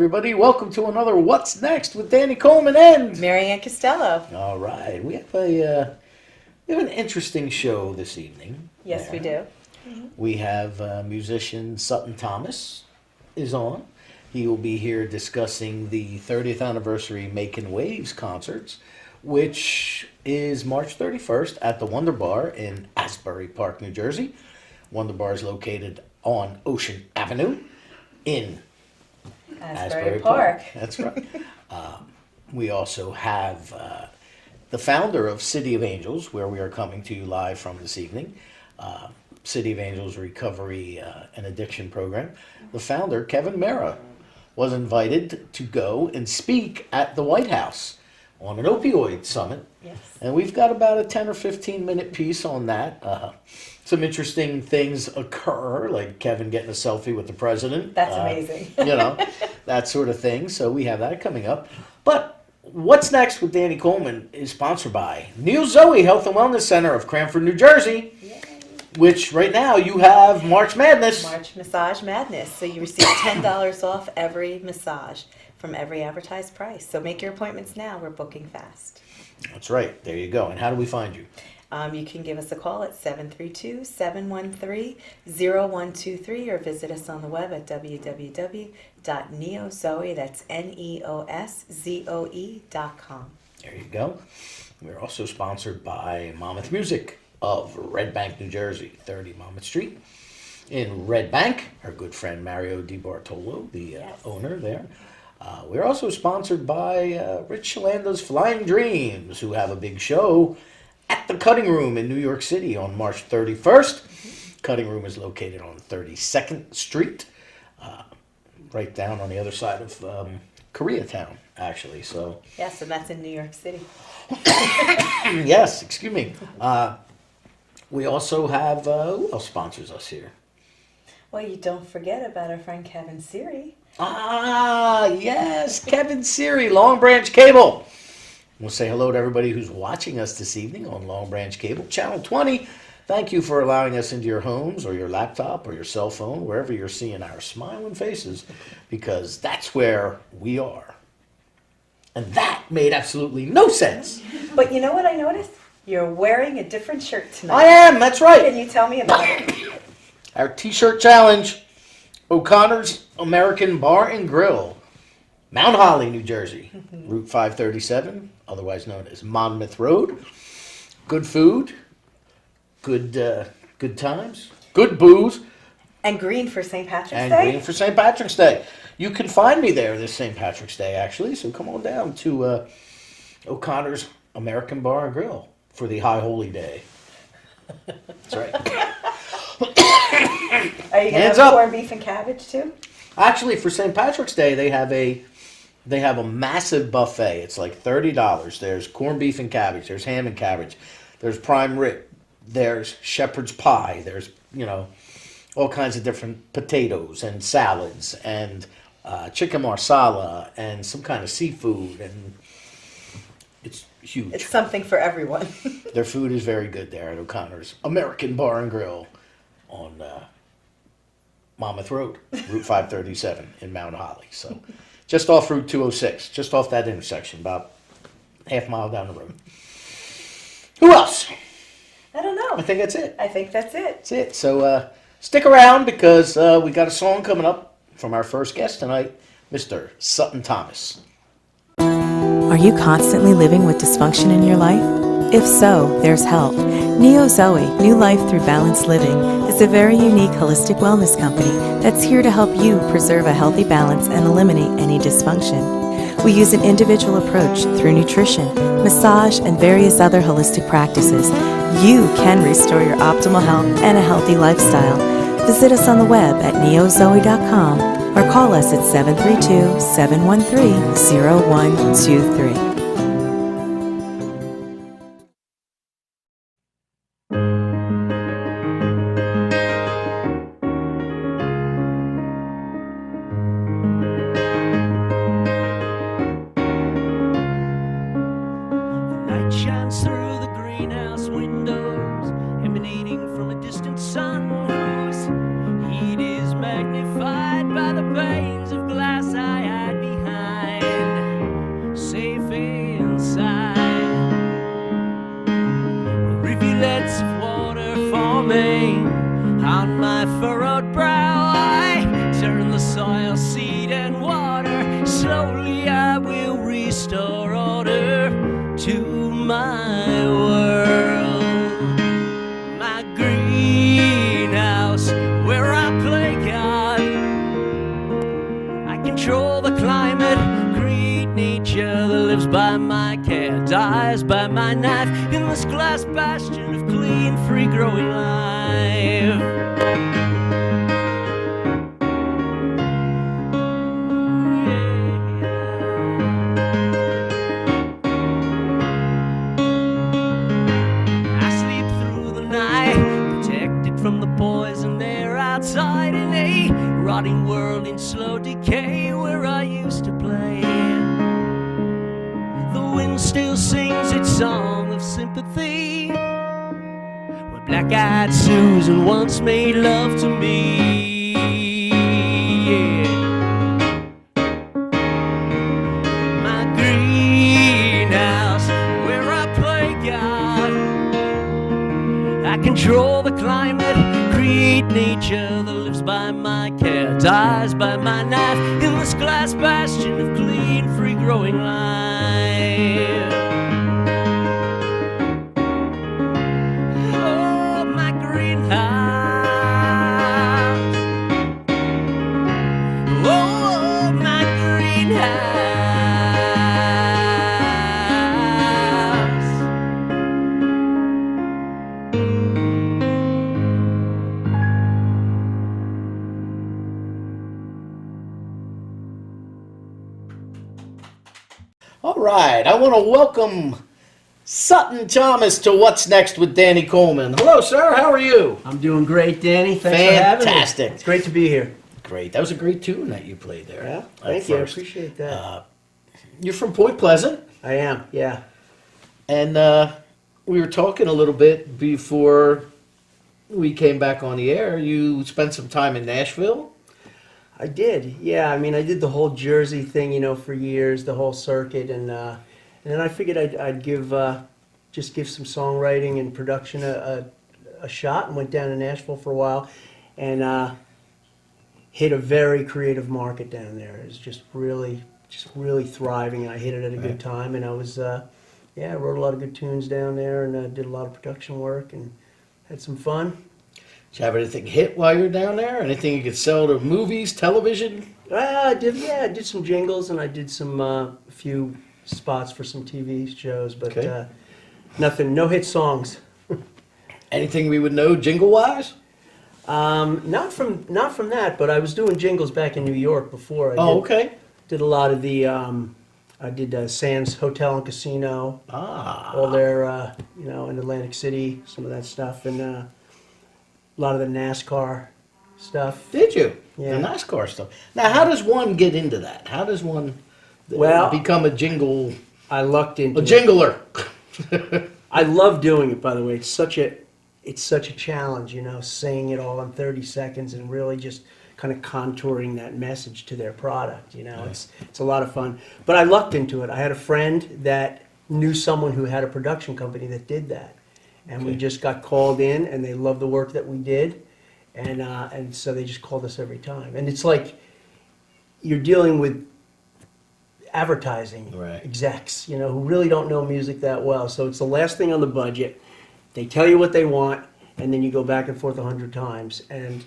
everybody. Welcome to another What's Next with Danny Coleman and Maryann Castello. All right, we have an interesting show this evening. Yes, we do. We have musician Sutton Thomas is on. He will be here discussing the 30th anniversary Making Waves concerts, which is March 31st at the Wonder Bar in Asbury Park, New Jersey. Wonder Bar is located on Ocean Avenue in Asbury Park. That's right. We also have the founder of City of Angels, where we are coming to you live from this evening. City of Angels Recovery and Addiction Program. The founder, Kevin Meara, was invited to go and speak at the White House on an opioid summit. Yes. And we've got about a 10 or 15 minute piece on that. Some interesting things occur, like Kevin getting a selfie with the president. That's amazing. That sort of thing. So we have that coming up. But What's Next with Danny Coleman is sponsored by Neo Zoe Health and Wellness Center of Cranford, New Jersey. Yay. Which right now you have March Madness. March Massage Madness. So you receive $10 off every massage from every advertised price. So make your appointments now. We're booking fast. That's right. There you go. And how do we find you? You can give us a call at 732-713-0123 or visit us on the web at www.neozoe, that's neoszoe.com. There you go. We're also sponsored by Monmouth Music of Red Bank, New Jersey, 30 Monmouth Street. In Red Bank, our good friend Mario DiBartolo, the owner there. We're also sponsored by Rich Shalanda's Flying Dreams, who have a big show at the Cutting Room in New York City on March 31st. Cutting Room is located on 32nd Street, right down on the other side of Koreatown, actually. So yes, and that's in New York City. Yes, excuse me. We also have, who else sponsors us here? Well, you don't forget about our friend Kevin Siri. Ah, yes, Kevin Siri, Long Branch Cable. We'll say hello to everybody who's watching us this evening on Long Branch Cable, Channel 20. Thank you for allowing us into your homes or your laptop or your cell phone, wherever you're seeing our smiling faces, because that's where we are. And that made absolutely no sense. But you know what I noticed? You're wearing a different shirt tonight. I am, that's right. Can you tell me about it? Our t-shirt challenge, O'Connor's American Bar and Grill, Mount Holly, New Jersey, Route 537, otherwise known as Monmouth Road. Good food, good times, good booze. And green for St. Patrick's Day? And green for St. Patrick's Day. You can find me there this St. Patrick's Day, actually, so come on down to O'Connor's American Bar and Grill for the High Holy Day. That's right. Are you going to have corned beef and cabbage, too? Actually, for St. Patrick's Day, they have a massive buffet. It's like $30. There's corned beef and cabbage. There's ham and cabbage. There's prime rib. There's shepherd's pie. There's, all kinds of different potatoes and salads and chicken marsala and some kind of seafood. And it's huge. It's something for everyone. Their food is very good there at O'Connor's American Bar and Grill on Monmouth Road, Route 537 in Mount Holly. So just off Route 206, just off that intersection, about half mile down the road. Who else? I don't know. I think that's it. I think that's it. That's it. So stick around because we got a song coming up from our first guest tonight, Mr. Sutton Thomas. Are you constantly living with dysfunction in your life? If so, there's help. Neo Zoe, New Life Through Balanced Living, is a very unique holistic wellness company that's here to help you preserve a healthy balance and eliminate any dysfunction. We use an individual approach through nutrition, massage, and various other holistic practices. You can restore your optimal health and a healthy lifestyle. Visit us on the web at neozoe.com or call us at 732-713-0123. Shines through the greenhouse windows, emanating from a distant sun whose heat is magnified by the panes of glass I had my furrowed brow. I turn the soil, seed, and water. Slowly I will restore order to my world. My greenhouse, where I play God. I control the climate, create nature that lives by my care, dies by my knife in this glass bastion of clean, free growing life. I sleep through the night, protected from the poison air outside in a rotting world in slow decay where I used to play. The wind still sings its song of sympathy, where black-eyed Susan once made love to me. Yeah. My greenhouse, where I play God. I control the climate, create nature that lives by my care, dies by my knife in this glass bastion of clean, free growing life. Oh, my greenhouse. Oh, my greenhouse. All right, I want to welcome Sutton Thomas to What's Next with Danny Coleman. Hello, sir. How are you? I'm doing great, Danny. Thanks for having me. Fantastic. It's great to be here. Great. That was a great tune that you played there. Yeah, at thank you. I first. appreciate that. You're from Point Pleasant, I am, yeah. and we were talking a little bit before we came back on the air. You spent some time in Nashville. I did, yeah. I mean, I did the whole Jersey thing, for years, the whole circuit, and then I figured I'd give some songwriting and production a shot, and went down to Nashville for a while, and hit a very creative market down there. It was just really thriving, and I hit it at a good time, and I was, I wrote a lot of good tunes down there, and did a lot of production work, and had some fun. Did you have anything hit while you were down there? Anything you could sell to movies, television? I did some jingles, and I did some a few spots for some TV shows, but Okay. nothing, no hit songs. Anything we would know jingle-wise? Not from that, but I was doing jingles back in New York before. Okay. Did a lot of the I did Sands Hotel and Casino, Ah. all their in Atlantic City, some of that stuff, and a lot of the NASCAR stuff. Did you? Yeah. The NASCAR stuff. Now, how does one get into that? How does one become a jingle... I lucked into A jingler. I love doing it, by the way. It's such a challenge, saying it all in 30 seconds and really just kind of contouring that message to their product. It's a lot of fun. But I lucked into it. I had a friend that knew someone who had a production company that did that, and we Okay. just got called in, and they loved the work that we did, and so they just called us every time. And it's like you're dealing with advertising Right. execs, who really don't know music that well. So it's the last thing on the budget. They tell you what they want, and then you go back and forth 100 times. And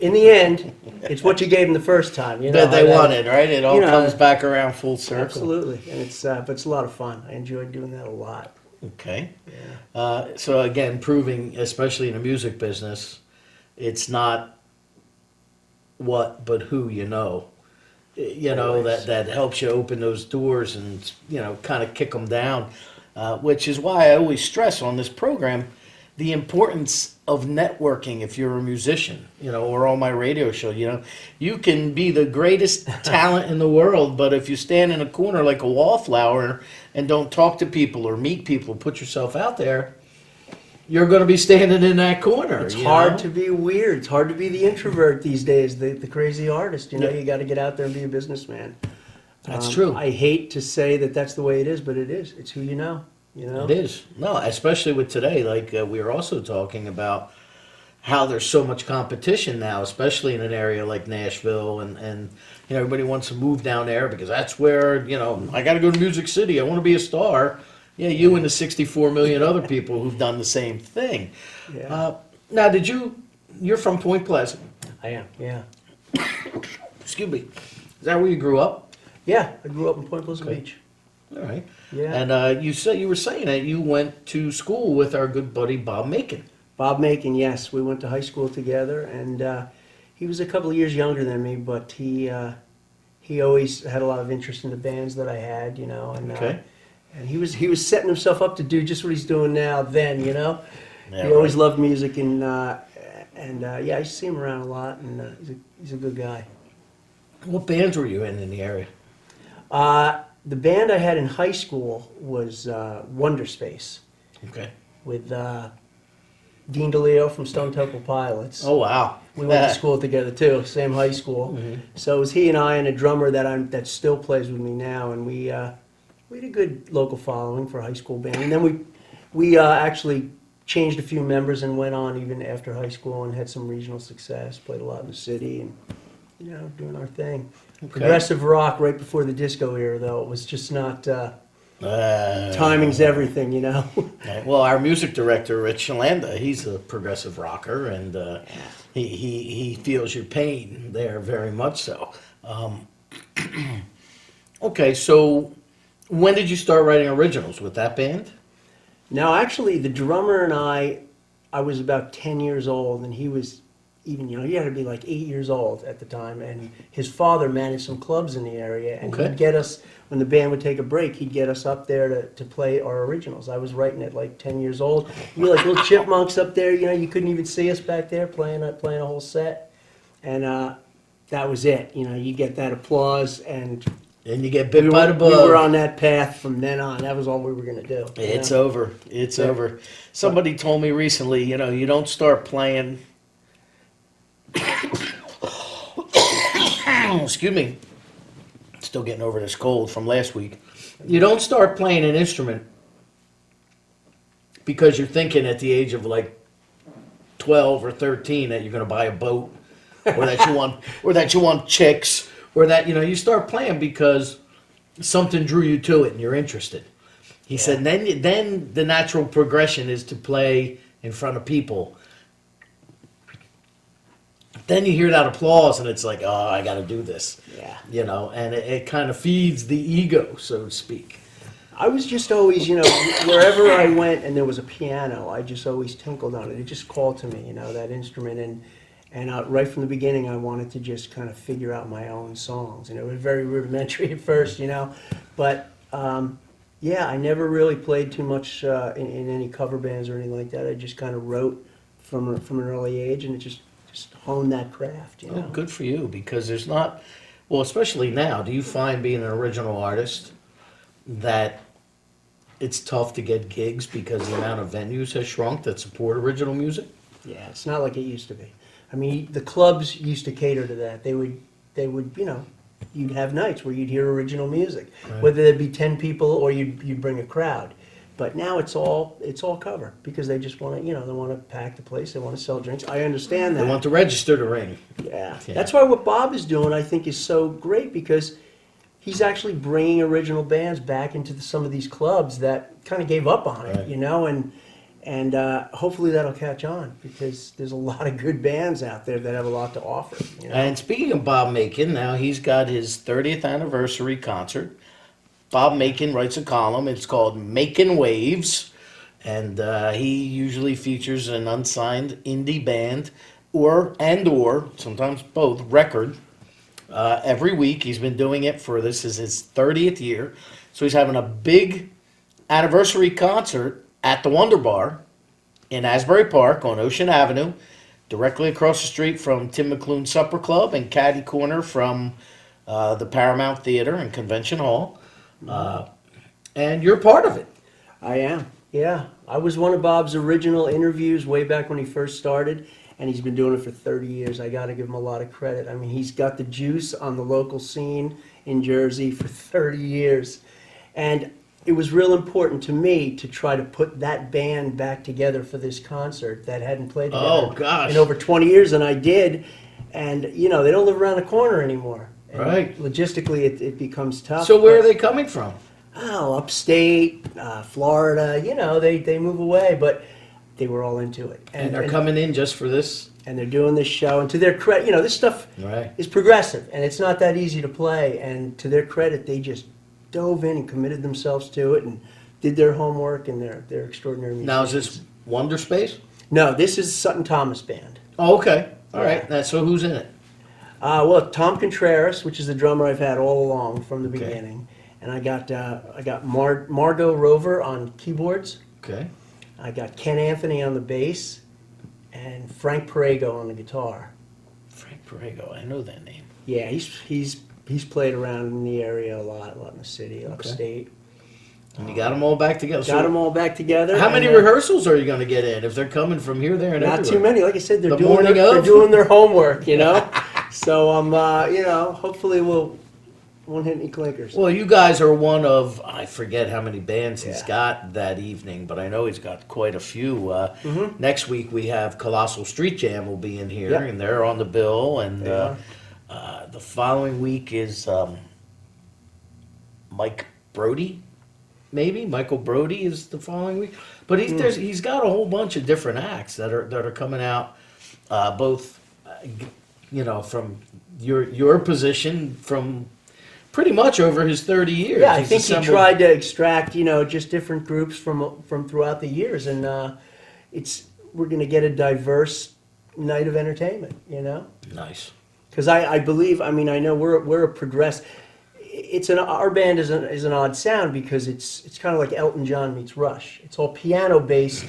in the end, it's what you gave them the first time. That they how wanted, right? It all comes back around full circle. Absolutely, and but it's a lot of fun. I enjoyed doing that a lot. Okay. Yeah. So again, proving, especially in the music business, it's not what but who you know. Always. that helps you open those doors and kind of kick them down, which is why I always stress on this program the importance of networking. If you're a musician, or on my radio show, you can be the greatest talent in the world, but if you stand in a corner like a wallflower and don't talk to people or meet people, put yourself out there, you're going to be standing in that corner. It's hard to be weird. It's hard to be the introvert these days, the crazy artist. Yeah. You got to get out there and be a businessman. That's true. I hate to say that that's the way it is, but it is. It's who you know. It is. No, especially with today, like we were also talking about how there's so much competition now, especially in an area like Nashville, and you know, everybody wants to move down there because that's where, you know, I got to go to Music City. I want to be a star. Yeah, you and the 64 million other people who've done the same thing. Yeah. Now, you're from Point Pleasant. I am, yeah. Excuse me. Is that where you grew up? Yeah, I grew up in Point Pleasant Okay. Beach. All right. Yeah. And you were saying that you went to school with our good buddy Bob Macon. Bob Macon, yes. We went to high school together, and he was a couple of years younger than me, but he always had a lot of interest in the bands that I had, you know, and Okay. and he was setting himself up to do just what he's doing now then, you know. Yeah, He always right. loved music, and yeah, I used to see him around a lot, and he's a good guy. What bands were you in the area? The band I had in high school was Wonder Space Okay. with Dean DeLeo from Stone Temple Pilots. Oh, wow. We went to school together too, same high school. So it was he and I and a drummer that still plays with me now, and we had a good local following for a high school band. And then we actually changed a few members and went on even after high school and had some regional success. Played a lot in the city and, you know, doing our thing. Okay. Progressive rock right before the disco era, though. It was just not. Timing's everything, you know. Well, our music director, Rich Shalanda, he's a progressive rocker, and he feels your pain there very much so. Okay, so when did you start writing originals with that band? Now, actually, the drummer and I was about 10 years old, and he was even, you know, he had to be like 8 years old at the time, and his father managed some clubs in the area, and Okay. he'd get us, when the band would take a break, he'd get us up there to play our originals. I was writing at like 10 years old. We were like little chipmunks up there, you know, you couldn't even see us back there playing a whole set, and that was it. You know, you get that applause, and And you get bit by the bug. we were on that path from then on. That was all we were going to do. you It's know? over. It's over. Somebody told me recently, you know, you don't start playing. Excuse me. Still getting over this cold from last week. You don't start playing an instrument because you're thinking at the age of like 12 or 13 that you're going to buy a boat, or that you want chicks, or that, you know, you start playing because something drew you to it and you're interested. He said, then the natural progression is to play in front of people. Then you hear that applause and it's like, oh, I got to do this. Yeah. You know, and it kind of feeds the ego, so to speak. I was just always, you know, wherever I went and there was a piano, I just always tinkled on it. It just called to me, you know, that instrument. And right from the beginning, I wanted to just kind of figure out my own songs. And it was very rudimentary at first, you know. But, yeah, I never really played too much in any cover bands or anything like that. I just kind of wrote from an early age, and it just honed that craft, you know. Oh, good for you, because there's not, well, especially now, do you find being an original artist that it's tough to get gigs because the amount of venues has shrunk that support original music? Yeah, it's not like it used to be. I mean, the clubs used to cater to that. They would, you know, you'd have nights where you'd hear original music, Right. whether there'd be 10 people or you'd bring a crowd. But now it's all cover because they just want to, you know, they want to pack the place. They want to sell drinks. I understand that. They want to register to ring. Yeah. Yeah. That's why what Bob is doing, I think, is so great because he's actually bringing original bands back into some of these clubs that kind of gave up on it, Right. you know, and hopefully that'll catch on because there's a lot of good bands out there that have a lot to offer. You know? And speaking of Bob Macon, now he's got his 30th anniversary concert. Bob Macon writes a column. It's called Macon Waves. And he usually features an unsigned indie band or sometimes both, record every week. He's been doing it for, this is his 30th year. So he's having a big anniversary concert at the Wonder Bar in Asbury Park on Ocean Avenue, directly across the street from Tim McClune's Supper Club and caddy corner from the Paramount Theater and Convention Hall. And you're part of it. I am, yeah. I was one of Bob's original interviews way back when he first started, and he's been doing it for 30 years. I got to give him a lot of credit. I mean, he's got the juice on the local scene in Jersey for 30 years. And it was real important to me to try to put that band back together for this concert that hadn't played together Oh, gosh. in over 20 years, and I did. And, you know, they don't live around the corner anymore. And Right. logistically, it becomes tough. So where are but- they coming from? Oh, upstate, Florida, you know, they move away, but they were all into it. And they're coming in just for this? And they're doing this show, and to their credit, you know, this stuff Right. is progressive, and it's not that easy to play, and to their credit, they just dove in and committed themselves to it, and did their homework, and they're extraordinary musicians. Now, is this Wonder Space? No, this is Sutton Thomas Band. Oh, okay. All Yeah. right. So who's in it? Well, Tom Contreras, which is the drummer I've had all along from the Okay. beginning, and I got Margot Rover on keyboards. Okay. I got Ken Anthony on the bass, and Frank Perego on the guitar. Frank Perego. I know that name. Yeah, he's played around in the area a lot in the city, upstate. And you got them all back together. Got them all back together. How many and, rehearsals are you going to get in if they're coming from here, there, and Not everywhere? too many. Like I said, The morning they're of? doing their homework, you know. So I'm, you know, hopefully won't hit any clinkers. Well, you guys are one of, I forget how many bands he's Yeah. got that evening, but I know he's got quite a few. Mm-hmm. Next week we have Colossal Street Jam will be in here, Yep. and they're on the bill. And They are. the following week is Mike Brody, maybe Michael Brody is the following week. But he's got a whole bunch of different acts that are coming out, both you know, from your position from pretty much over his 30 years. Yeah, I He's think he assembled- tried to extract, you know, just different groups from throughout the years, and we're going to get a diverse night of entertainment, you know. Nice. Because I believe, I mean, I know we're a our band is an odd sound because it's kind of like Elton John meets Rush. It's all piano based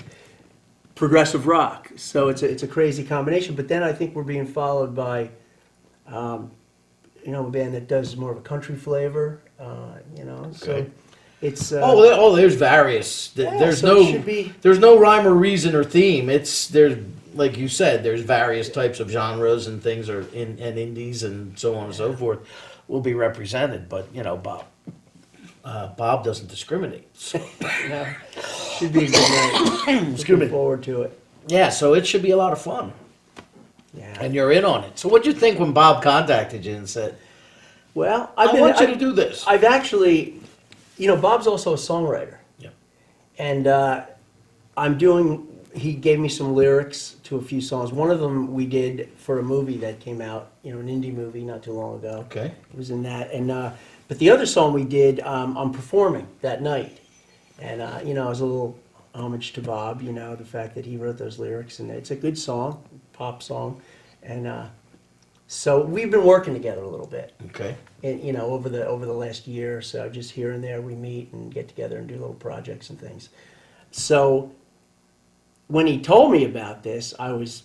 progressive rock, so it's a crazy combination. But then I think we're being followed by, you know, a band that does more of a country flavor, you know. So Okay. it's There's various. There's so it should be- there's no rhyme or reason or theme. There's like you said, there's various types of genres and things and indies and so on and so forth will be represented. But you know, Bob doesn't discriminate. So. yeah, should be a good night. Excuse Looking me. forward to it. Yeah, so it should be a lot of fun, Yeah. and you're in on it. So what'd you think when Bob contacted you and said, Well, "I want you to do this"? I've actually, you know, Bob's also a songwriter. Yeah. And he gave me some lyrics to a few songs. One of them we did for a movie that came out, you know, an indie movie not too long ago. Okay. It was in that. And but the other song we did, I'm performing that night. And, you know, it was a little homage to Bob, you know, the fact that he wrote those lyrics. And it's a good song, pop song. And so we've been working together a little bit. Okay. And, you know, over the last year or so, just here and there, we meet and get together and do little projects and things. So when he told me about this, I was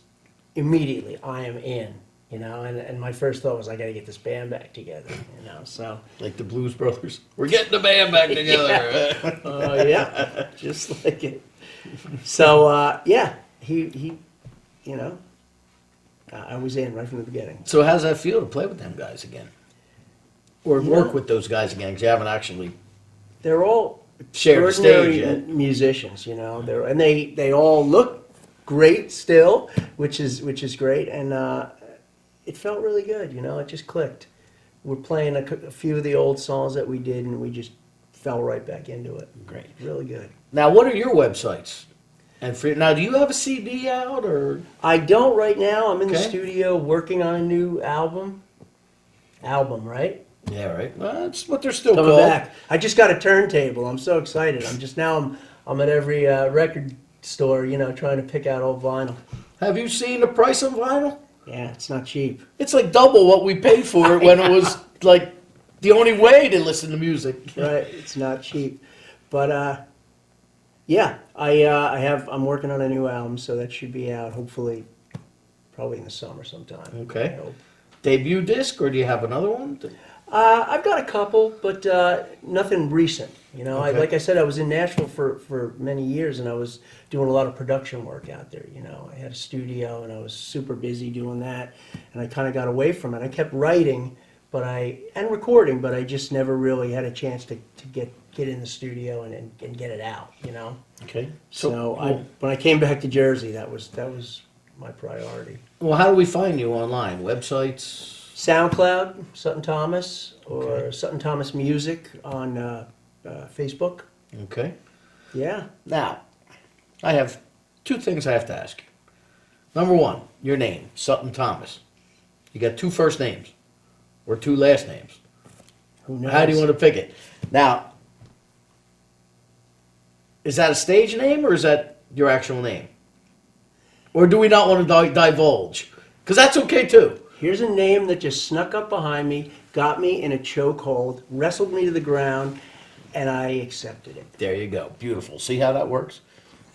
immediately, I am in, you know, and my first thought was, I got to get this band back together, you know, so. Like the Blues Brothers, we're getting the band back together. Oh, yeah, just like it. So, yeah, he you know, I was in right from the beginning. So how's that feel to play with them guys again? Or You work know- with those guys again, because you haven't actually They're all shared the extraordinary stage yet. musicians, you know. They all look great still, which is great, and it felt really good, you know. It just clicked. We're playing a few of the old songs that we did, and we just fell right back into it. Great. Really good. Now, what are your websites? And now, do you have a CD out or? I don't right now. I'm in the Okay. studio working on a new album. Album, right? Yeah, right. Well, that's what they're still Coming called. back. I just got a turntable. I'm so excited. I'm at every record store, you know, trying to pick out old vinyl. Have you seen the price of vinyl? Yeah, it's not cheap. It's like double what we paid for it when it was like the only way to listen to music. Right, it's not cheap. But yeah, I'm working on a new album, so that should be out hopefully probably in the summer sometime. Okay. I hope. Debut disc, or do you have another one? I've got a couple, but nothing recent. You know, Okay. like I said, I was in Nashville for many years, and I was doing a lot of production work out there. You know, I had a studio, and I was super busy doing that, and I kind of got away from it. I kept writing, and recording, but I just never really had a chance to get in the studio and get it out, you know? Okay. So when I came back to Jersey, that was my priority. Well, how do we find you online? Websites? SoundCloud, Sutton Thomas, or Okay. Sutton Thomas Music on Facebook. Okay. Yeah. Now, I have two things I have to ask you. Number one, your name, Sutton Thomas. You got two first names or two last names. Who knows? How do you want to pick it? Now, is that a stage name or is that your actual name? Or do we not want to divulge? Because that's okay too. Here's a name that just snuck up behind me, got me in a chokehold, wrestled me to the ground, and I accepted it. There you go. Beautiful. See how that works?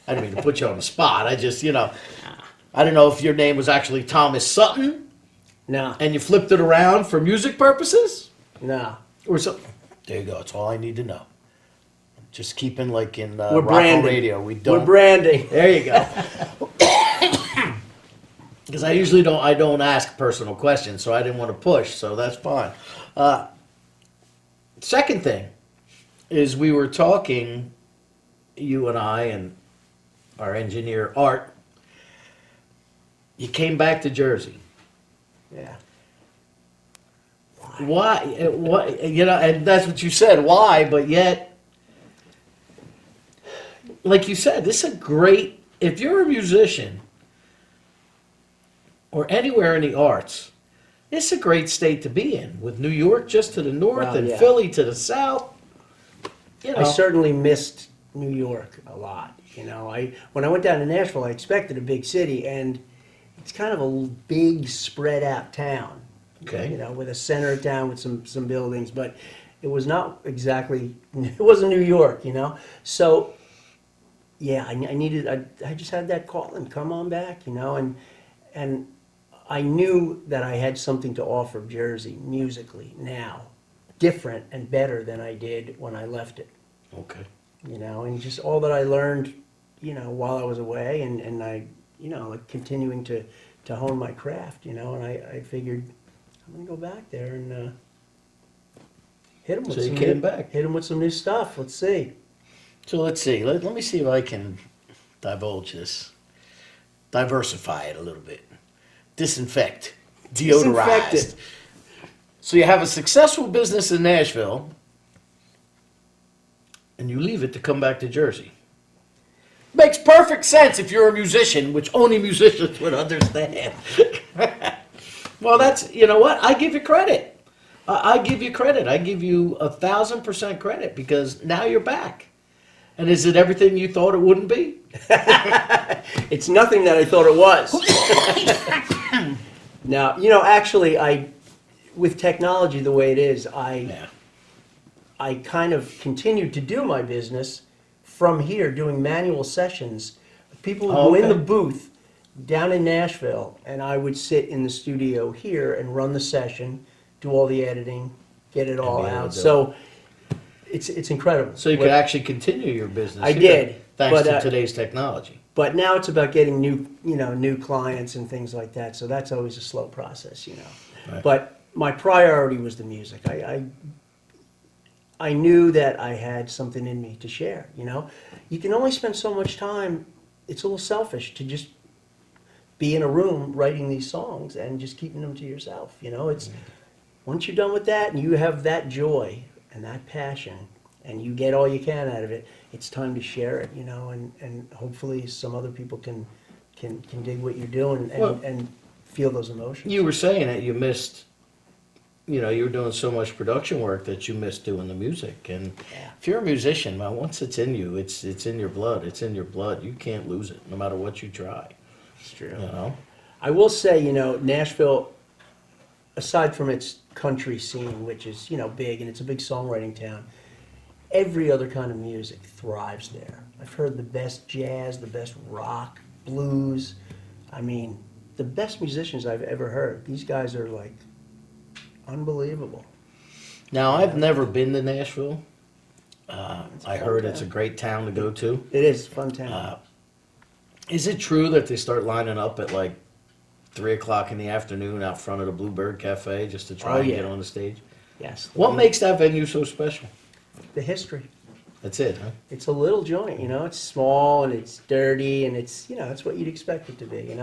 I didn't mean to put you on the spot. I just, I don't know if your name was actually Thomas Sutton No, and you flipped it around for music purposes no. or something. There you go. That's all I need to know. Just keeping like in We're rock branding. on radio. We don't. We're branding. There you go. Because I usually don't ask personal questions, so I didn't want to push, so that's fine. Second thing is we were talking, you and I and our engineer Art. You came back to Jersey. Yeah. Why? What? And that's what you said. Why? But yet, like you said, this is a great. If you're a musician or anywhere in the arts, it's a great state to be in. With New York just to the north Well, and yeah. Philly to the south. I certainly missed New York a lot. When I went down to Nashville, I expected a big city, and it's kind of a big, spread out town. Okay. With a center of town with some buildings, but it was not exactly. It wasn't New York, So, yeah, I just had that call and come on back, and I knew that I had something to offer Jersey musically now, different and better than I did when I left it. Okay. And just all that I learned, while I was away, and I, like continuing to hone my craft, and I figured I'm gonna go back there and hit them with So you some came back. hit 'em with some new stuff. Let's see. So let's see. Let me see if I can divulge this. Diversify it a little bit. Disinfect. Disinfect Deodorize. it. So you have a successful business in Nashville, and you leave it to come back to Jersey. Makes perfect sense if you're a musician, which only musicians would understand. Well, you know what? I give you credit. I give you credit. I give you 1,000% credit because now you're back. And is it everything you thought it wouldn't be? It's nothing that I thought it was. Now, actually, with technology the way it is, Yeah. I kind of continued to do my business from here, doing manual sessions. People would Oh, go in the okay. booth down in Nashville, and I would sit in the studio here and run the session, do all the editing, get it all be able out. to do So it's incredible. So you could actually continue your business. I here, did, thanks but, to today's technology. But now it's about getting new clients and things like that. So that's always a slow process, Right. But my priority was the music. I knew that I had something in me to share. You can only spend so much time. It's a little selfish to just be in a room writing these songs and just keeping them to yourself. It's once you're done with that and you have that joy and that passion and you get all you can out of it, it's time to share it, and hopefully some other people can dig what you're doing and feel those emotions. You were saying that you missed, you were doing so much production work that you missed doing the music. And Yeah. if you're a musician, man, once it's in you, it's in your blood. It's in your blood. You can't lose it, no matter what you try. It's true. I I will say, Nashville, aside from its country scene, which is, big, and it's a big songwriting town, every other kind of music thrives there. I've heard the best jazz, the best rock, blues. I mean, the best musicians I've ever heard. These guys are like unbelievable. Now, I've never been to Nashville. I heard it's a great town to go to. It is a fun town. Is it true that they start lining up at like 3 o'clock in the afternoon out front of the Bluebird Cafe just to try Oh, and yeah. get on the stage. Yes. What makes that venue so special? the history? That's it, huh? It's a little joint, it's small and it's dirty and it's, that's what you'd expect it to be,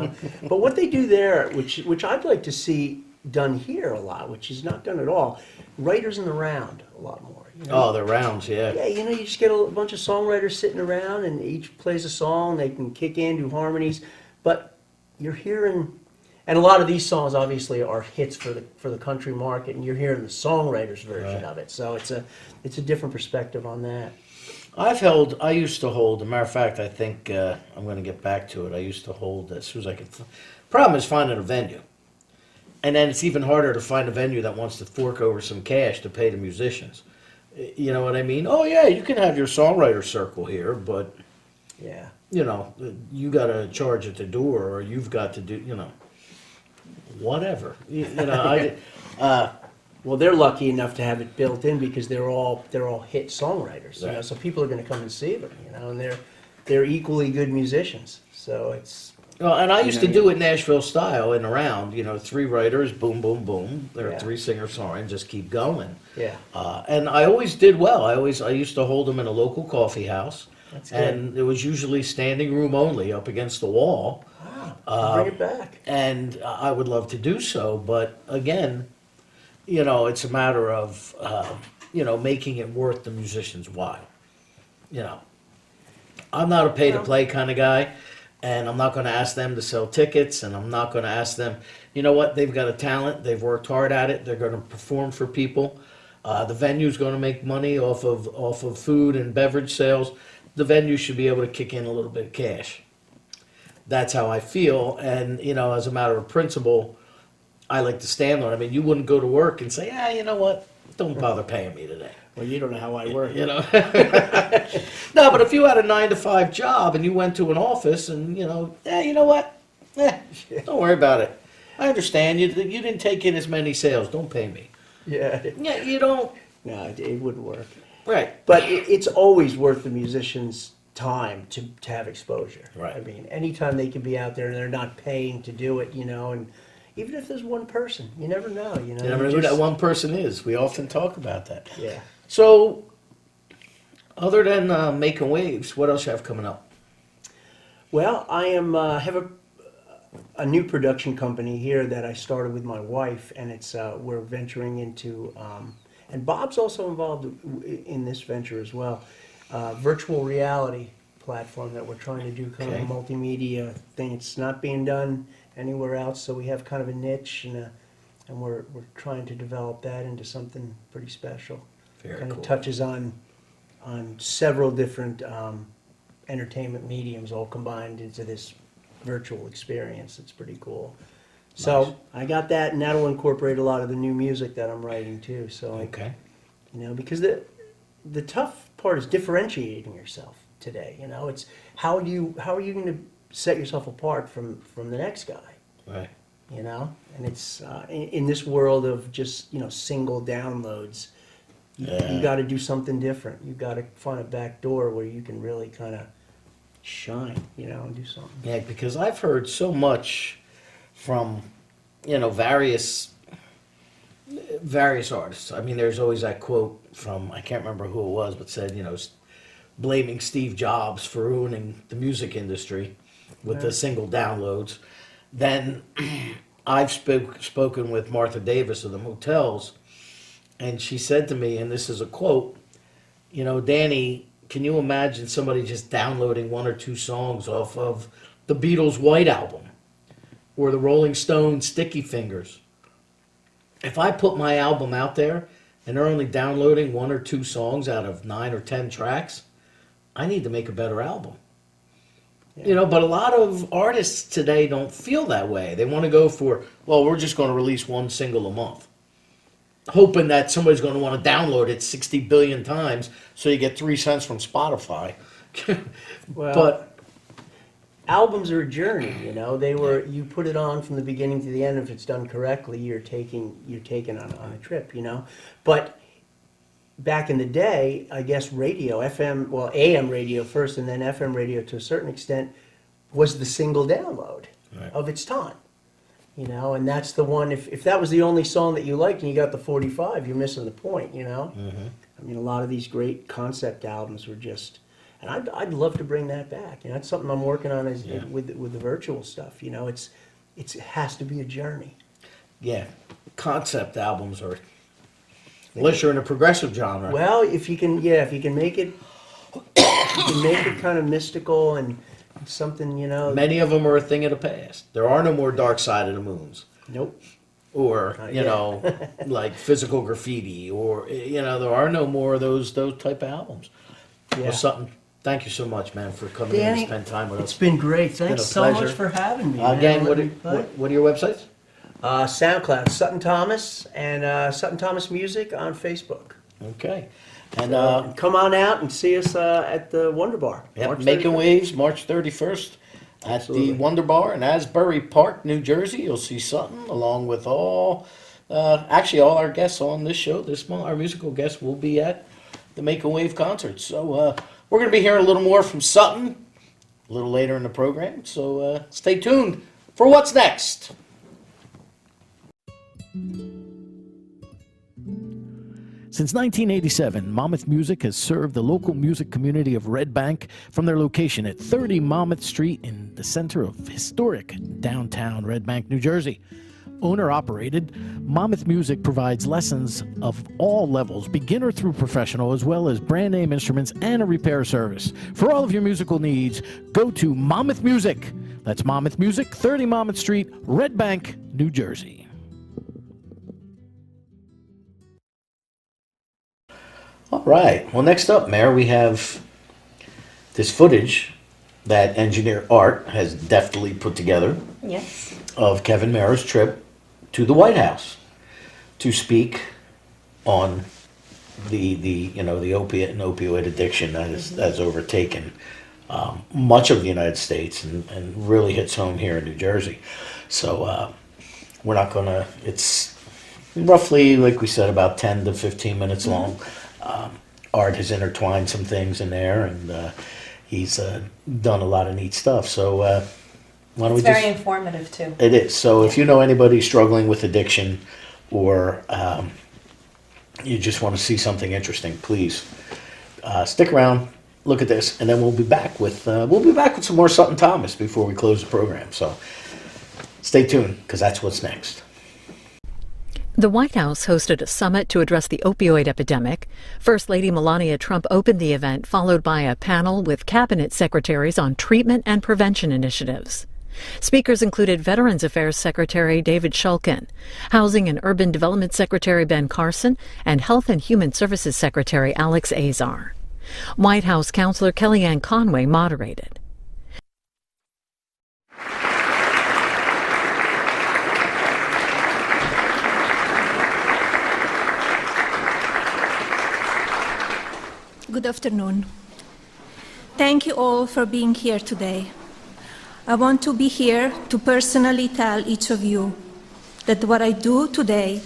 But what they do there, which I'd like to see done here a lot, which is not done at all, writers in the round a lot more. Oh, the rounds, yeah. Yeah, you just get a bunch of songwriters sitting around and each plays a song, they can kick in, do harmonies, but you're hearing, and a lot of these songs obviously are hits for the country market, and you're hearing the songwriter's version Right. of it, so it's a different perspective on that. I used to hold, as a matter of fact, I think I'm going to get back to it. I used to hold as soon as I could. Problem is finding a venue. And then it's even harder to find a venue that wants to fork over some cash to pay the musicians. You know what I mean? Oh, yeah, you can have your songwriter circle here, but, Yeah. you got to charge at the door or you've got to do, whatever. Well, they're lucky enough to have it built in because they're all hit songwriters, Right. so people are going to come and see them, and they're equally good musicians. So it's Well, and I used to know, do it Nashville style and around, 3 writers, boom, boom, boom. There are Yeah. 3 singer-songwriters, just keep going. yeah, And I always did well. I used to hold them in a local coffee house, that's good. and it was usually standing room only, up against the wall. Bring it back. And I would love to do so, but again, it's a matter of making it worth the musician's while. I'm not a pay-to-play kind of guy, and I'm not going to ask them to sell tickets, and I'm not going to ask them. You know what? They've got a talent. They've worked hard at it. They're going to perform for people. The venue's going to make money off of food and beverage sales. The venue should be able to kick in a little bit of cash. That's how I feel, and as a matter of principle, I like to stand on it. I mean, you wouldn't go to work and say, you know what? Don't bother paying me today. Well, you don't know how I work. No, but if you had a 9-to-5 job and you went to an office and you know what? Don't worry about it. I understand you didn't take in as many sales. Don't pay me. Yeah. Yeah, you don't. No, it wouldn't work. Right. But it's always worth the musician's time to have exposure. Right. I mean, anytime they can be out there and they're not paying to do it, and even if there's one person, you never know. You never know who that one person is. We often talk about that. Yeah. So, other than making waves, what else you have coming up? Well, I am have a new production company here that I started with my wife, and it's we're venturing into, and Bob's also involved in this venture as well. Virtual reality platform that we're trying to do, kind of a multimedia thing. It's not being done anywhere else, so we have kind of a niche, and we're trying to develop that into something pretty special. Very Kind cool. of touches on several different entertainment mediums all combined into this virtual experience. It's pretty cool. So Nice. I got that, and that'll incorporate a lot of the new music that I'm writing too. So Okay. because the tough part is differentiating yourself today. It's how are you going to set yourself apart from the next guy? Right. And it's in this world of just single downloads. You got to do something different. You got to find a back door where you can really kind of shine, and do something. Yeah, because I've heard so much from, various artists. I mean, there's always that quote from, I can't remember who it was, but said, blaming Steve Jobs for ruining the music industry with the single downloads. Then I've spoken with Martha Davis of the Motels, and she said to me, and this is a quote, Danny, can you imagine somebody just downloading 1 or 2 songs off of the Beatles' White Album or the Rolling Stones' Sticky Fingers? If I put my album out there and they're only downloading 1 or 2 songs out of 9 or 10 tracks, I need to make a better album. But a lot of artists today don't feel that way. They want to go for, well, we're just going to release 1 single a month, hoping that somebody's going to want to download it 60 billion times so you get 3 cents from Spotify. Well, But albums are a journey. You put it on from the beginning to the end. If it's done correctly, you're taking on a trip. But back in the day, I guess radio, AM radio first, and then FM radio to a certain extent, was the single download Right. of its time. You know, and that's the one, if that was the only song that you liked and you got the 45, you're missing the point, you know? I mean, a lot of these great concept albums were just, and I'd love to bring that back. You know, that's something I'm working on with the virtual stuff. You know, it has to be a journey. Yeah, concept albums are, unless you're in a progressive genre. Well, if you can make it, kind of mystical and something, you know. Many of them are a thing of the past. There are no more Dark Side of the Moons. Nope. Or, Not you yet. know, like Physical Graffiti, or, you know, there are no more of those type of albums. Yeah. Well, Sutton, thank you so much, man, for coming in Danny, and spend time with It's us. been great. been Thanks a so pleasure. much for having me. man. Again, Let me play. what are your websites? SoundCloud, Sutton Thomas, and Sutton Thomas Music on Facebook. Okay. And Come on out and see us at the Wonder Bar. yep, March Making 31st. Waves, March 31st at Absolutely. the Wonder Bar in Asbury Park, New Jersey. You'll see Sutton along with all our guests on this show this month. Our musical guests will be at the Making Wave concert. So we're going to be hearing a little more from Sutton a little later in the program. So stay tuned for what's next. Since 1987, Monmouth Music has served the local music community of Red Bank from their location at 30 Monmouth Street in the center of historic downtown Red Bank, New Jersey. Owner-operated, Monmouth Music provides lessons of all levels, beginner through professional, as well as brand name instruments and a repair service. For all of your musical needs, go to Monmouth Music. That's Monmouth Music, 30 Monmouth Street, Red Bank, New Jersey. All right. Well, next up, Mayor, we have this footage that engineer Art has deftly put together Yes. of Kevin Meara's trip to the White House to speak on the opiate and opioid addiction that has overtaken much of the United States and really hits home here in New Jersey. So we're not gonna. It's roughly, like we said, about 10 to 15 minutes long. Art has intertwined some things in there, and he's done a lot of neat stuff. So why don't It's we very just... informative too. It is. So if you know anybody struggling with addiction, or you just want to see something interesting, please stick around, look at this, and then we'll be back with some more Sutton Thomas before we close the program. So stay tuned, because that's what's next. The White House hosted a summit to address the opioid epidemic. First Lady Melania Trump opened the event, followed by a panel with cabinet secretaries on treatment and prevention initiatives. Speakers included Veterans Affairs Secretary David Shulkin, Housing and Urban Development Secretary Ben Carson, and Health and Human Services Secretary Alex Azar. White House Counselor Kellyanne Conway moderated. Good afternoon. Thank you all for being here today. I want to be here to personally tell each of you that what I do today,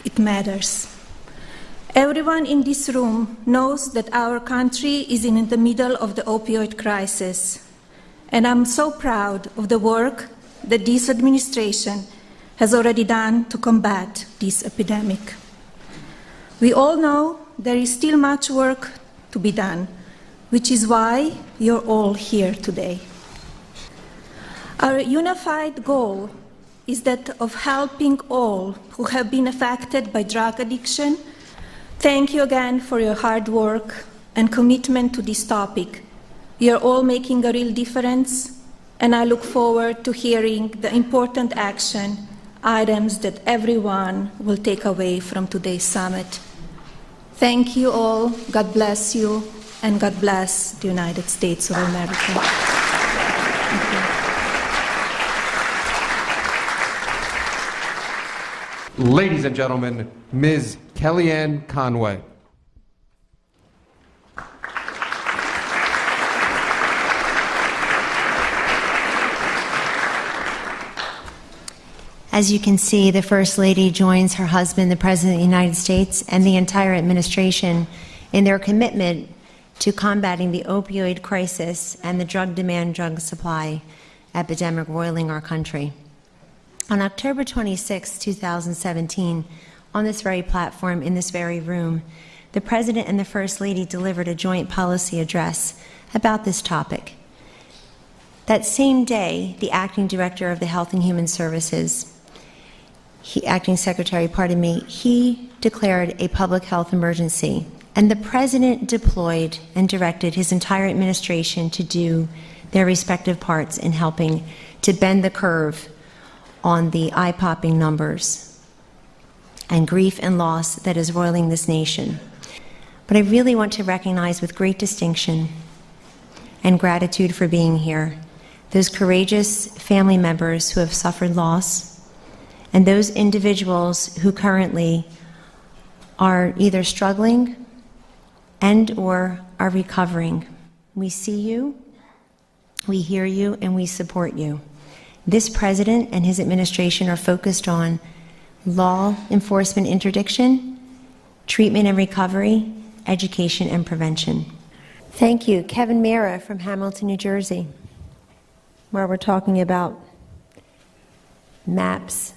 it matters. Everyone in this room knows that our country is in the middle of the opioid crisis, and I'm so proud of the work that this administration has already done to combat this epidemic. We all know there is still much work to be done, which is why you're all here today. Our unified goal is that of helping all who have been affected by drug addiction. Thank you again for your hard work and commitment to this topic. You're all making a real difference, and I look forward to hearing the important action items that everyone will take away from today's summit. Thank you all, God bless you, and God bless the United States of America. Thank you. Ladies and gentlemen, Ms. Kellyanne Conway. As you can see, the First Lady joins her husband, the President of the United States, and the entire administration in their commitment to combating the opioid crisis and the drug demand, drug supply epidemic roiling our country. On October 26, 2017, on this very platform, in this very room, the President and the First Lady delivered a joint policy address about this topic. That same day, the Acting Director of the Health and Human Services, Acting Secretary, pardon me, he declared a public health emergency, and the President deployed and directed his entire administration to do their respective parts in helping to bend the curve on the eye-popping numbers and grief and loss that is roiling this nation. But I really want to recognize with great distinction and gratitude for being here those courageous family members who have suffered loss and those individuals who currently are either struggling and or are recovering. We see you, we hear you, and we support you. This President and his administration are focused on law enforcement interdiction, treatment and recovery, education and prevention. Thank you. Kevin Meara from Hamilton, New Jersey, where we're talking about maps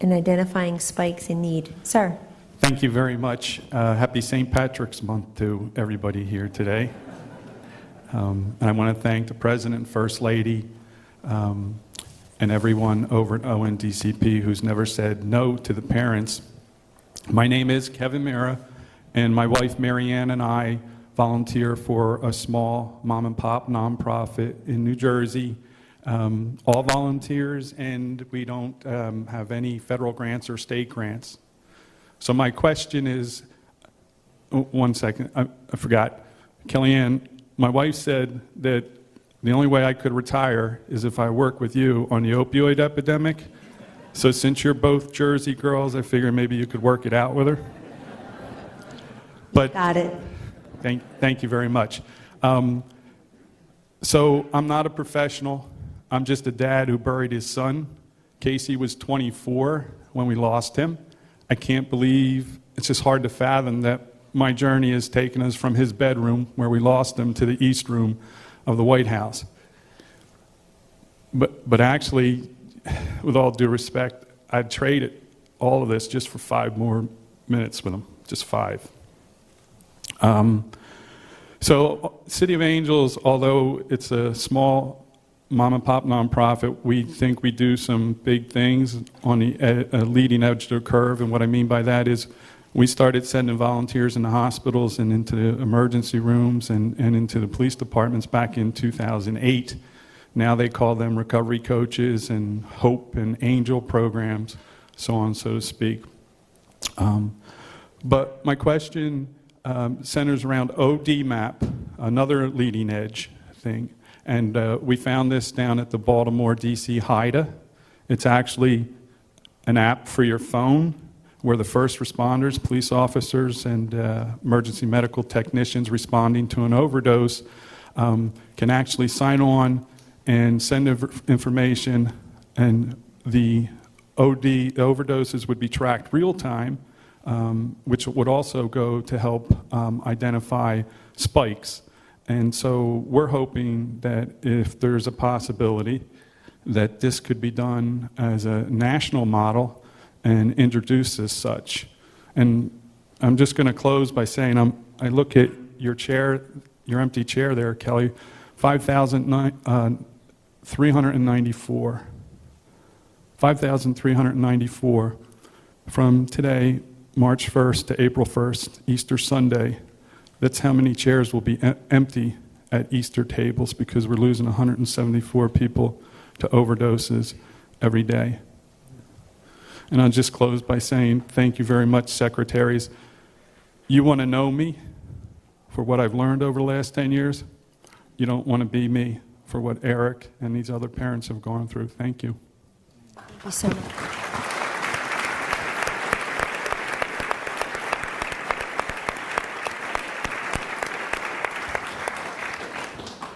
and identifying spikes in need. Sir. Thank you very much. Happy St. Patrick's Month to everybody here today. And I want to thank the President, First Lady, and everyone over at ONDCP who's never said no to the parents. My name is Kevin Meara, and my wife Maryann and I volunteer for a small mom-and-pop nonprofit in New Jersey. All volunteers, and we don't have any federal grants or state grants. So my question is, one second, I forgot. Kellyanne, my wife said that the only way I could retire is if I work with you on the opioid epidemic. So since you're both Jersey girls, I figured maybe you could work it out with her. But got it. Thank you very much. So I'm not a professional. I'm just a dad who buried his son. Casey was 24 when we lost him. I can't believe, it's just hard to fathom that my journey has taken us from his bedroom, where we lost him, to the East Room of the White House. But actually, with all due respect, I'd trade it, all of this, just for 5 more minutes with him, just 5. So City of Angels, although it's a small mom and pop nonprofit, we think we do some big things on the leading edge of the curve. And what I mean by that is we started sending volunteers into hospitals and into the emergency rooms and into the police departments back in 2008. Now they call them recovery coaches and hope and angel programs, so on, so to speak. But my question centers around ODMAP, another leading edge thing. And we found this down at the Baltimore, D.C. HIDA. It's actually an app for your phone where the first responders, police officers, and emergency medical technicians responding to an overdose can actually sign on and send information, and the overdoses would be tracked real time, which would also go to help identify spikes. And so we're hoping that if there's a possibility that this could be done as a national model and introduced as such. And I'm just going to close by saying I look at your chair, your empty chair there, Kelly, 5,394. 5,394 from today, March 1st to April 1st, Easter Sunday. That's how many chairs will be empty at Easter tables, because we're losing 174 people to overdoses every day. And I'll just close by saying thank you very much, secretaries. You want to know me for what I've learned over the last 10 years. You don't want to be me for what Eric and these other parents have gone through. Thank you. Thank you so much.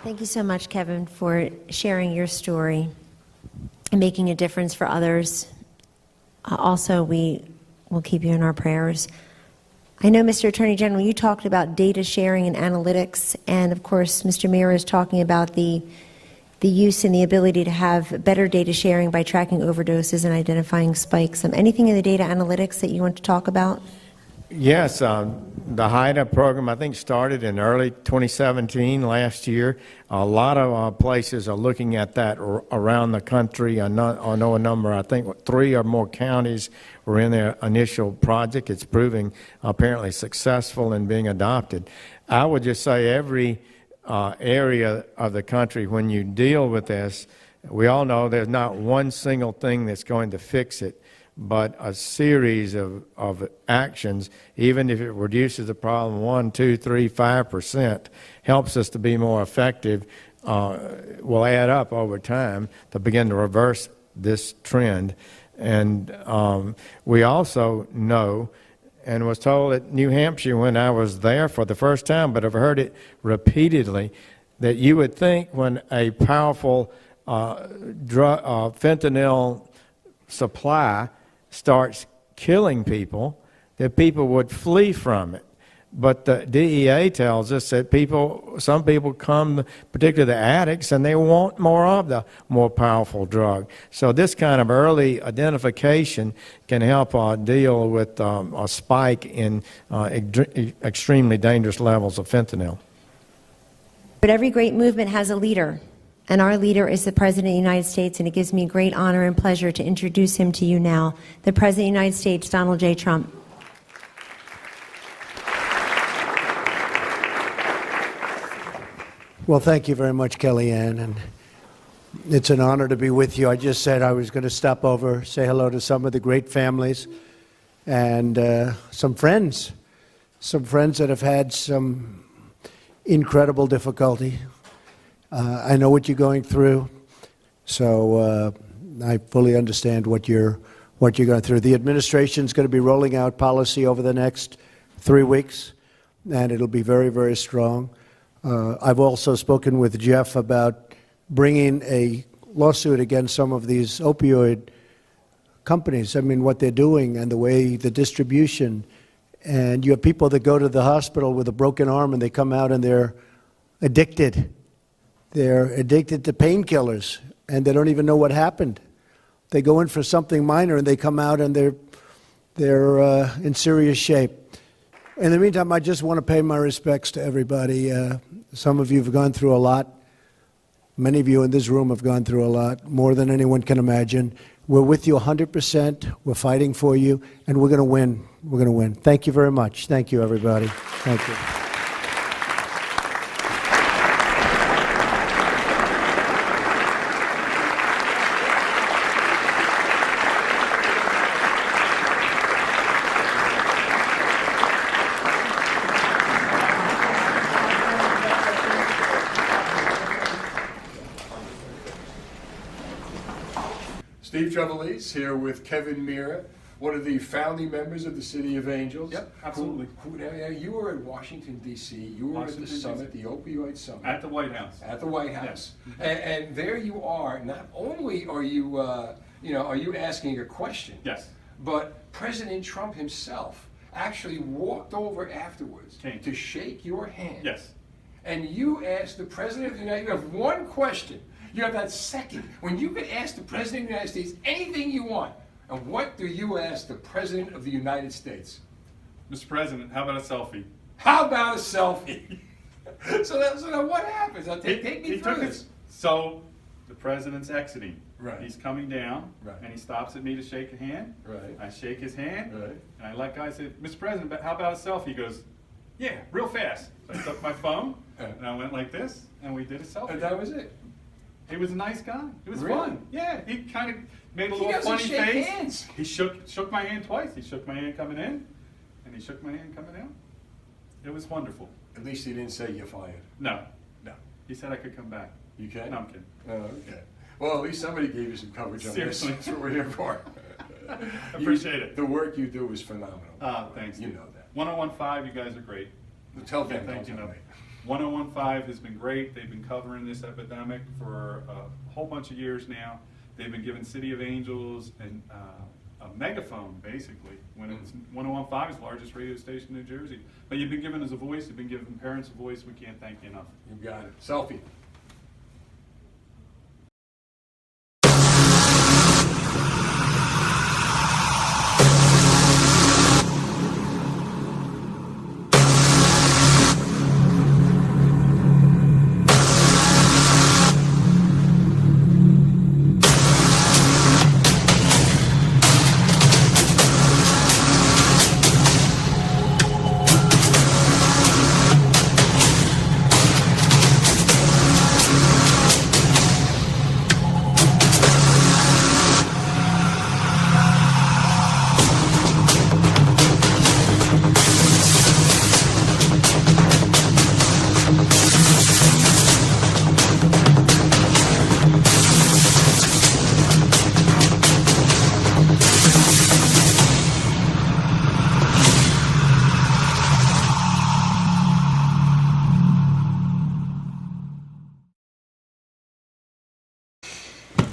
Thank you so much, Kevin, for sharing your story and making a difference for others. Also, we will keep you in our prayers. I know, Mr. Attorney General, you talked about data sharing and analytics, and of course, Mr. Meara is talking about the the use and the ability to have better data sharing by tracking overdoses and identifying spikes. Anything in the data analytics that you want to talk about? Yes, the HIDA program, I think, started in early 2017, last year. A lot of places are looking at that around the country. I know a number, I think 3 or more counties were in their initial project. It's proving apparently successful in being adopted. I would just say every area of the country, when you deal with this, we all know there's not one single thing that's going to fix it, but a series of actions, even if it reduces the problem 1, 2, 3, 5%, helps us to be more effective, will add up over time to begin to reverse this trend. And we also know, and was told at New Hampshire when I was there for the first time, but I've heard it repeatedly, that you would think when a powerful fentanyl supply starts killing people, that people would flee from it. But the DEA tells us that some people come, particularly the addicts, and they want more of the more powerful drug. So this kind of early identification can help deal with a spike in extremely dangerous levels of fentanyl. But every great movement has a leader. And our leader is the President of the United States, and it gives me great honor and pleasure to introduce him to you now, the President of the United States, Donald J. Trump. Well, thank you very much, Kellyanne, and it's an honor to be with you. I just said I was going to stop over, say hello to some of the great families and some friends that have had some incredible difficulty. I know what you're going through, so I fully understand what you're going through. The administration's going to be rolling out policy over the next 3 weeks, and it'll be very, very strong. I've also spoken with Jeff about bringing a lawsuit against some of these opioid companies. I mean, what they're doing and the way the distribution, and you have people that go to the hospital with a broken arm and they come out and they're addicted. They're addicted to painkillers, and they don't even know what happened. They go in for something minor, and they come out, and they're in serious shape. In the meantime, I just want to pay my respects to everybody. Some of you have gone through a lot. Many of you in this room have gone through a lot, more than anyone can imagine. We're with you 100%. We're fighting for you, and we're going to win. We're going to win. Thank you very much. Thank you, everybody. Thank you. Steve Trevelise here with Kevin Meara, one of the founding members of the City of Angels. Yep, absolutely. You were in Washington, D.C. You were at the summit, the Opioid Summit. At the White House. At the White House. Yes. And there you are. Not only are you, are you asking a question? Yes. But President Trump himself actually walked over afterwards to shake your hand. Yes. And you asked the President of the United States, you have one question. You have that second, when you can ask the President of the United States anything you want. And what do you ask the President of the United States? Mr. President, how about a selfie? How about a selfie? so now what happens? Now take me through this. So the President's exiting. Right. He's coming down, right. And he stops at me to shake a hand. Right. I shake his hand, right. And I let guys say, Mr. President, but how about a selfie? He goes, yeah, real fast. So I took my phone, and I went like this, and we did a selfie. And that was it. He was a nice guy. It was Really? fun. Yeah, he kind of made a He little doesn't funny shake face. hands. He shook my hand twice. He shook my hand coming in, and he shook my hand coming out. It was wonderful. At least he didn't say you're fired. No. No. He said I could come back. You can? No, I'm kidding. Oh, okay. Well, at least somebody gave you some coverage on this. Seriously. That's what we're here for. Appreciate it. The work you do is phenomenal. Thanks. You know that. 1015, you guys are great. Tell them. Thank you. Tell me. 1015 has been great. They've been covering this epidemic for a whole bunch of years now. They've been giving City of Angels a megaphone, basically. When it's 1015 is the largest radio station in New Jersey. But you've been giving us a voice. You've been giving parents a voice. We can't thank you enough. You got it. Selfie.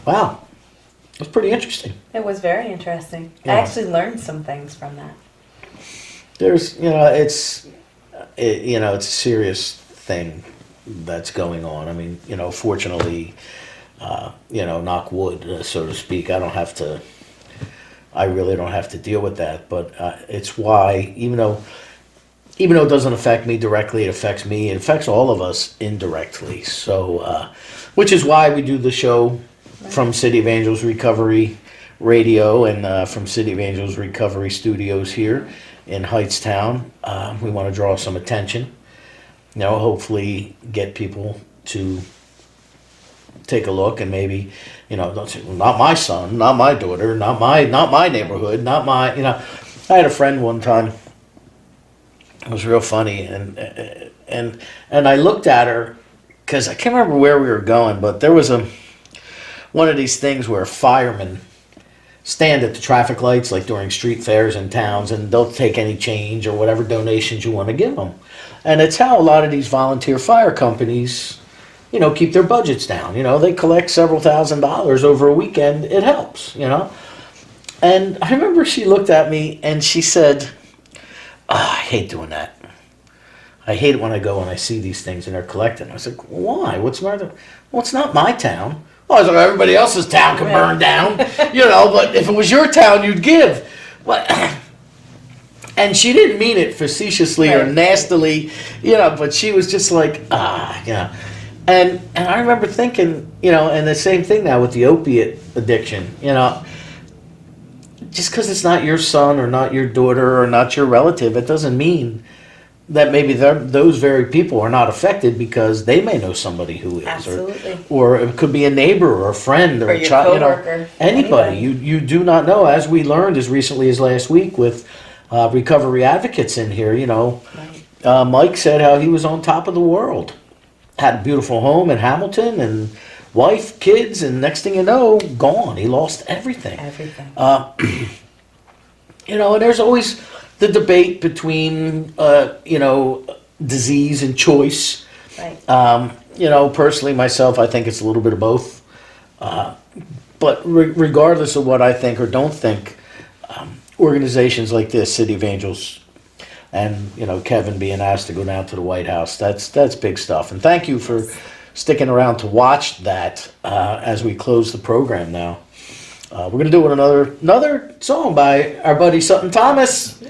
Wow. It was pretty interesting. It was very interesting. Yeah. I actually learned some things from that. There's, it's a serious thing that's going on. I mean, fortunately, knock wood, so to speak, I really don't have to deal with that. But it's why, even though it doesn't affect me directly, it affects me. It affects all of us indirectly. So, which is why we do the show from City of Angels Recovery Radio and from City of Angels Recovery Studios here in Heightstown. We want to draw some attention. Hopefully get people to take a look and maybe, don't say, well, not my son, not my daughter, not my neighborhood, not my, I had a friend one time. It was real funny, and I looked at her because I can't remember where we were going, but there was one of these things where firemen stand at the traffic lights, like during street fairs in towns, and they'll take any change or whatever donations you want to give them. And it's how a lot of these volunteer fire companies, keep their budgets down. They collect several $1,000s over a weekend. It helps, And I remember she looked at me and she said, I hate doing that. I hate it when I go and I see these things and they're collecting. I was like, why? What's the matter? Well, it's not my town. Well, I was like, everybody else's town can burn down, but if it was your town, you'd give. And she didn't mean it facetiously or nastily, but she was just like, And I remember thinking, and the same thing now with the opiate addiction, just because it's not your son or not your daughter or not your relative, it doesn't mean that maybe those very people are not affected because they may know somebody who is. Absolutely. Or it could be a neighbor or a friend or a your child. coworker. Anybody. You do not know. As we learned as recently as last week with recovery advocates in here, Mike said how he was on top of the world. Had a beautiful home in Hamilton and wife, kids, and next thing you know, gone. He lost everything. Everything. And there's always the debate between, disease and choice. Right. Personally, myself, I think it's a little bit of both. But regardless of what I think or don't think, organizations like this, City of Angels, and Kevin being asked to go down to the White House, that's big stuff. And thank you for sticking around to watch that as we close the program now. We're going to do it with another song by our buddy Sutton Thomas.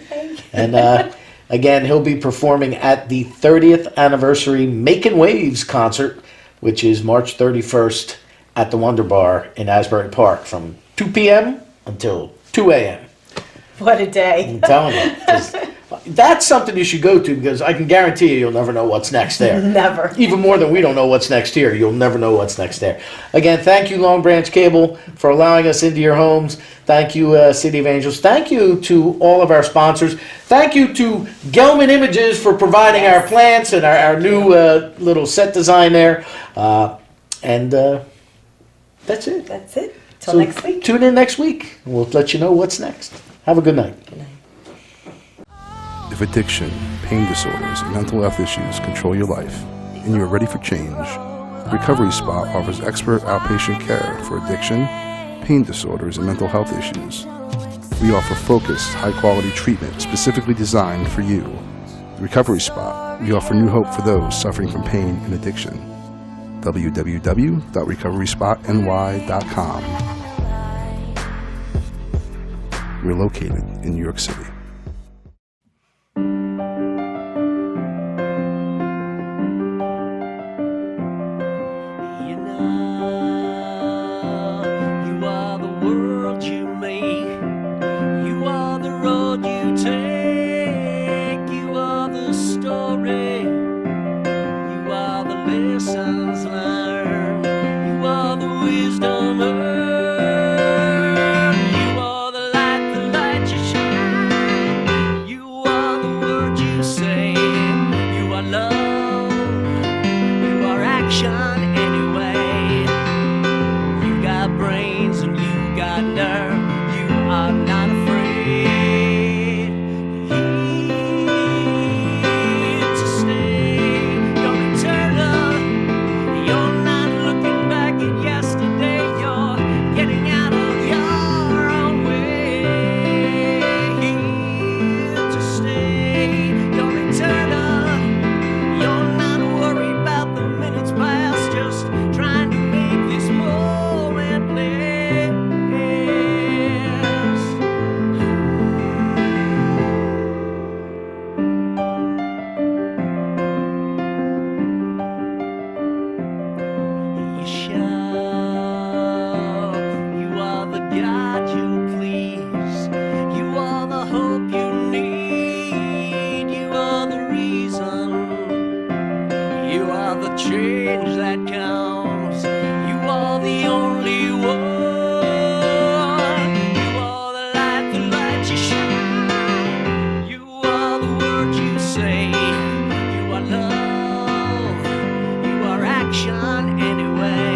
And again, he'll be performing at the 30th anniversary Making Waves concert, which is March 31st at the Wonder Bar in Asbury Park from 2 p.m. until 2 a.m. What a day. I'm telling you. That's something you should go to because I can guarantee you'll never know what's next there. Never. Even more than we don't know what's next here. You'll never know what's next there. Again, thank you, Long Branch Cable, for allowing us into your homes. Thank you, City of Angels. Thank you to all of our sponsors. Thank you to Gelman Images for providing our plants and our new little set design there. And that's it. That's it. Till next week. Tune in next week. We'll let you know what's next. Have a good night. Good night. If addiction, pain disorders, and mental health issues control your life, and you are ready for change, Recovery Spot offers expert outpatient care for addiction, pain disorders, and mental health issues. We offer focused, high-quality treatment specifically designed for you. The Recovery Spot, we offer new hope for those suffering from pain and addiction. www.recoveryspotny.com. We're located in New York City. You're not looking back at yesterday, you're You are the change that counts. You are the only one. You are the light that lets you shine. You are the words you say. You are love. You are action anyway.